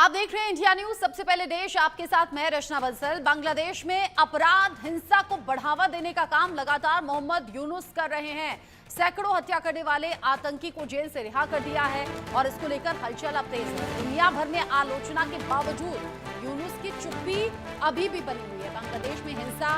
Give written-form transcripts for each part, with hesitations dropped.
आप देख रहे हैं इंडिया न्यूज। सबसे पहले देश आपके साथ मैं रचना बंसल। बांग्लादेश में अपराध हिंसा को बढ़ावा देने का काम लगातार मोहम्मद यूनुस कर रहे हैं। सैकड़ों हत्या करने वाले आतंकी को जेल से रिहा कर दिया है और इसको लेकर हलचल अब तेज है। दुनिया भर में आलोचना के बावजूद यूनुस की चुप्पी अभी भी बनी हुई है। बांग्लादेश में हिंसा,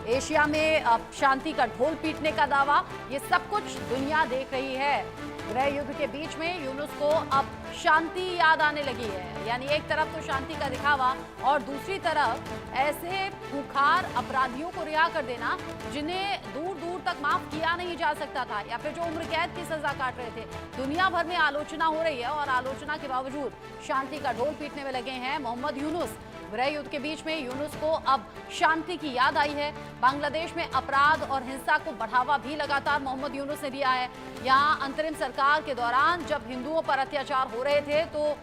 एशिया में शांति का ढोल पीटने का दावा, ये सब कुछ दुनिया देख रही है। गृह युद्ध के बीच में यूनुस को अब शांति याद आने लगी है। यानी एक तरफ तो शांति का दिखावा और दूसरी तरफ ऐसे खूंखार अपराधियों को रिहा कर देना जिन्हें दूर दूर तक माफ किया नहीं जा सकता था या फिर जो उम्र कैद की सजा काट रहे थे। दुनिया भर में आलोचना हो रही है और आलोचना के बावजूद शांति का ढोल पीटने में लगे हैं मोहम्मद यूनुस। गृह युद्ध के बीच में यूनुस को अब शांति की याद आई है। बांग्लादेश में अपराध और हिंसा को बढ़ावा भी लगातार मोहम्मद यूनुस ने दिया है। यहाँ अंतरिम सरकार के दौरान जब हिंदुओं पर अत्याचार हो रहे थे तो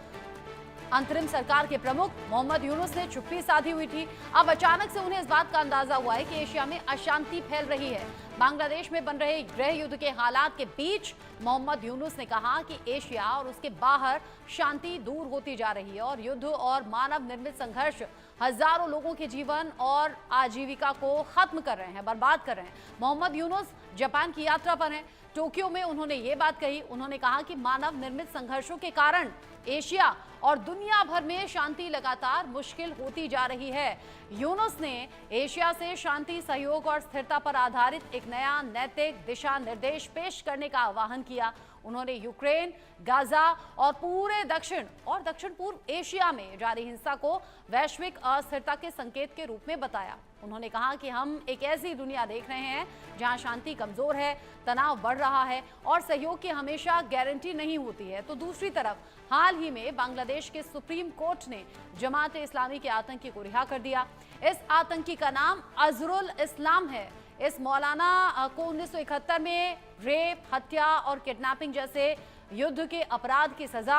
अंतरिम सरकार के प्रमुख मोहम्मद यूनुस ने चुप्पी साधी हुई थी। अब अचानक से उन्हें इस बात का अंदाजा हुआ है कि एशिया में अशांति फैल रही है। बांग्लादेश में बन रहे गृह युद्ध के हालात के बीच मोहम्मद यूनुस ने कहा कि एशिया और उसके बाहर शांति दूर होती जा रही है और युद्ध और मानव निर्मित संघर्ष हजारों लोगों के जीवन और आजीविका को खत्म कर रहे हैं, बर्बाद कर रहे हैं। मोहम्मद यूनुस जापान की यात्रा पर हैं। टोक्यो में उन्होंने ये बात कही। उन्होंने कहा कि मानव निर्मित संघर्षों के कारण एशिया और दुनिया भर में शांति लगातार मुश्किल होती जा रही है। यूनुस ने एशिया से शांति, सहयोग और स्थिरता पर आधारित एक नया नैतिक दिशा निर्देश पेश करने का आह्वान किया। उन्होंने यूक्रेन, गाजा और पूरे दक्षिण पूर्व एशिया में जारी हिंसा को वैश्विक अस्थिरता के संकेत के रूप में बताया। उन्होंने कहा कि हम एक ऐसी दुनिया देख रहे हैं जहां शांति कमजोर है, तनाव बढ़ रहा है और सहयोग की हमेशा गारंटी नहीं होती है। तो दूसरी तरफ हाल ही में बांग्लादेश के सुप्रीम कोर्ट ने जमात इस्लामी के आतंकी को रिहा कर दिया। इस आतंकी का नाम अजरुल इस्लाम है। इस मौलाना को 1971 में रेप, हत्या और किडनैपिंग जैसे युद्ध के अपराध की सजा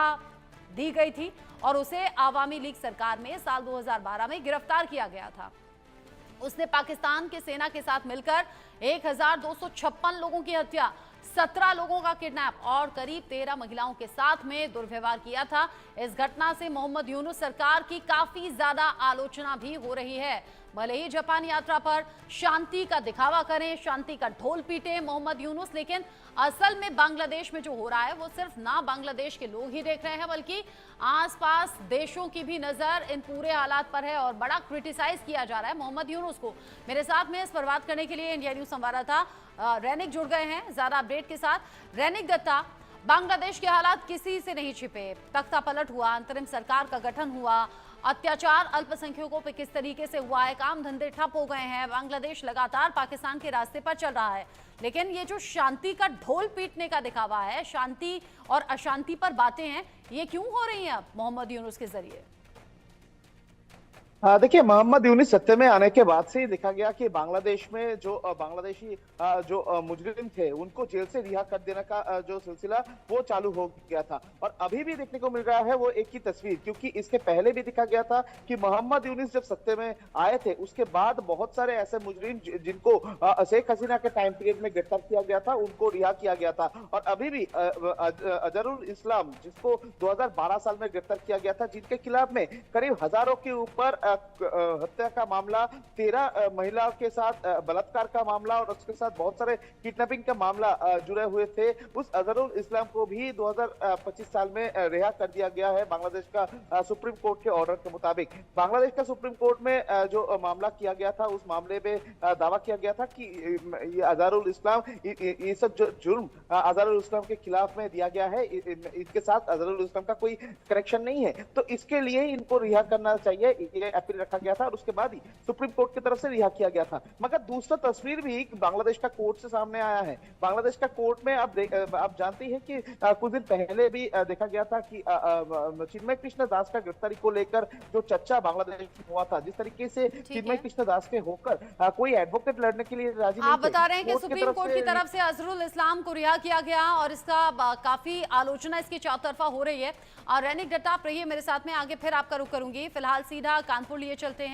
दी गई थी और उसे आवामी लीग सरकार में साल 2012 में गिरफ्तार किया गया था। उसने पाकिस्तान के सेना के साथ मिलकर 1256 लोगों की हत्या, 17 लोगों का किडनैप और करीब 13 महिलाओं के साथ में दुर्व्यवहार किया था। इस घटना से मोहम्मद यूनुस सरकार की काफी ज्यादा आलोचना भी हो रही है। भले ही जापान यात्रा पर शांति का दिखावा करें, शांति का ढोल पीटे मोहम्मद यूनुस, लेकिन असल में बांग्लादेश में जो हो रहा है वो सिर्फ ना बांग्लादेश के लोग ही देख रहे हैं बल्कि आसपास देशों की भी नजर इन पूरे हालात पर है और बड़ा क्रिटिसाइज किया जा रहा है मोहम्मद यूनुस को। मेरे साथ में इस पर बात करने के लिए इंडिया न्यूज संवाददाता रैनिक जुड़ गए हैं ज्यादा अपडेट के साथ। रैनिक दत्ता, बांग्लादेश के हालात किसी से नहीं छिपे। तख्ता पलट हुआ, अंतरिम सरकार का गठन हुआ, अत्याचार अल्पसंख्यकों पे किस तरीके से हुआ है, काम धंधे ठप हो गए हैं, बांग्लादेश लगातार पाकिस्तान के रास्ते पर चल रहा है। लेकिन ये जो शांति का ढोल पीटने का दिखावा है, शांति और अशांति पर बातें हैं, ये क्यों हो रही हैं अब मोहम्मद यूनुस के जरिए? देखिए, मोहम्मद यूनुस सत्ते में आने के बाद से ही देखा गया कि बांग्लादेश में जो बांग्लादेशी जो मुजरिम थे उनको जेल से रिहा कर देने का जो सिलसिला वो चालू हो गया था और अभी भी देखने को मिल रहा है वो एक ही तस्वीर। क्योंकि इसके पहले भी देखा गया था कि मोहम्मद यूनुस जब सत्ते में आए थे उसके बाद बहुत सारे ऐसे मुजरिम जिनको शेख हसीना के टाइम पीरियड में गिरफ्तार किया गया था उनको रिहा किया गया था। और अभी भी अजरुल इस्लाम, जिसको 2012 साल में गिरफ्तार किया गया था, जिनके खिलाफ में करीब हजारों के ऊपर हत्या का मामला, 13 महिलाओं के साथ बलात्कार का मामला और उसके साथ बहुत सारे किडनैपिंग का मामला जुड़े हुए थे, उस अजहरुल इस्लाम को भी 2025 साल में रिहा कर दिया गया है बांग्लादेश का सुप्रीम कोर्ट के ऑर्डर के मुताबिक। बांग्लादेश का सुप्रीम कोर्ट में जो मामला किया गया था उस मामले में दावा किया गया था कि ये अजहरुल इस्लाम, ये सब जो जुर्म अजहरुल इस्लाम के खिलाफ में दिया गया है, इनके साथ अजहरुल इस्लाम का कोई कनेक्शन नहीं है, तो इसके लिए इनको रिहा करना चाहिए, ये अपील रखा गया था और उसके बाद ही सुप्रीम कोर्ट की तरफ से रिहा किया गया था। मगर दूसरा तस्वीर भी बांग्लादेश का कोर्ट से सामने आया है। बांग्लादेश का कोर्ट में आप जानते हैं कि कुछ दिन पहले भी देखा गया था कि चिन्मय कृष्ण दास का गिरफ्तारी को लेकर जो चर्चा बांग्लादेश में हुआ था, जिस तरीके से चिन्मय कृष्ण दास के होकर कोई एडवोकेट लड़ने के लिए राजी नहीं थे। आप बता रहे हैं कि सुप्रीम कोर्ट की तरफ से अजरुल इस्लाम को रिहा किया गया और इसका काफी आलोचना इसकी चौतरफा हो रही है। और रैनिक दत्ता, आप रहिए मेरे साथ में, आगे फिर आपका रुख करूंगी। फिलहाल सीधा कानपुर लिए चलते हैं।